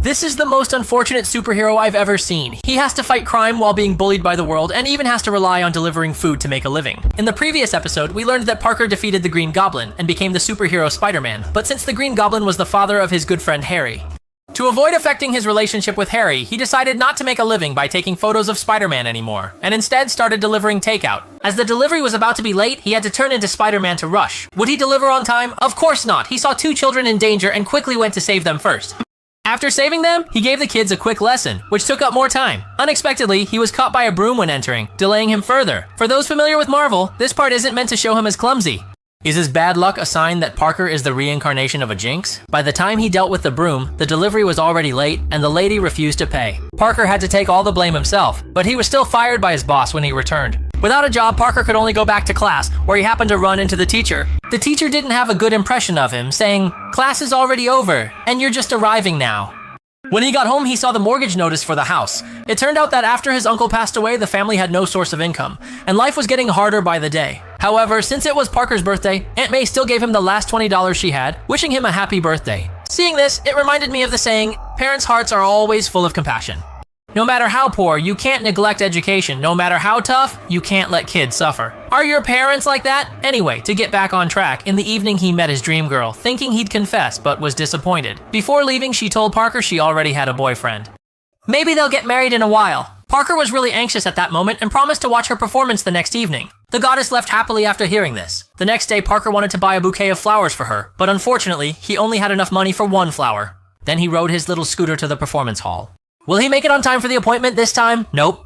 This is the most unfortunate superhero I've ever seen. He has to fight crime while being bullied by the world and even has to rely on delivering food to make a living. In the previous episode, we learned that Parker defeated the Green Goblin and became the superhero Spider-Man, but since the Green Goblin was the father of his good friend Harry, to avoid affecting his relationship with Harry, he decided not to make a living by taking photos of Spider-Man anymore, and instead started delivering takeout. As the delivery was about to be late, he had to turn into Spider-Man to rush. Would he deliver on time? Of course not. He saw 2 children in danger and quickly went to save them first. After saving them, he gave the kids a quick lesson, which took up more time. Unexpectedly, he was caught by a broom when entering, delaying him further. For those familiar with Marvel, this part isn't meant to show him as clumsy. Is his bad luck a sign that Parker is the reincarnation of a jinx? By the time he dealt with the broom, the delivery was already late and the lady refused to pay. Parker had to take all the blame himself, but he was still fired by his boss when he returned. Without a job, Parker could only go back to class, where he happened to run into the teacher. The teacher didn't have a good impression of him, saying, "Class is already over, and you're just arriving now." When he got home, he saw the mortgage notice for the house. It turned out that after his uncle passed away, the family had no source of income, and life was getting harder by the day. However, since it was Parker's birthday, Aunt May still gave him the last $20 she had, wishing him a happy birthday. Seeing this, it reminded me of the saying, parents' hearts are always full of compassion. No matter how poor, you can't neglect education. No matter how tough, you can't let kids suffer. Are your parents like that? Anyway, to get back on track, in the evening he met his dream girl, thinking he'd confess, but was disappointed. Before leaving, she told Parker she already had a boyfriend. Maybe they'll get married in a while. Parker was really anxious at that moment and promised to watch her performance the next evening. The goddess left happily after hearing this. The next day, Parker wanted to buy a bouquet of flowers for her, but unfortunately, he only had enough money for 1 flower. Then he rode his little scooter to the performance hall. Will he make it on time for the appointment this time? Nope.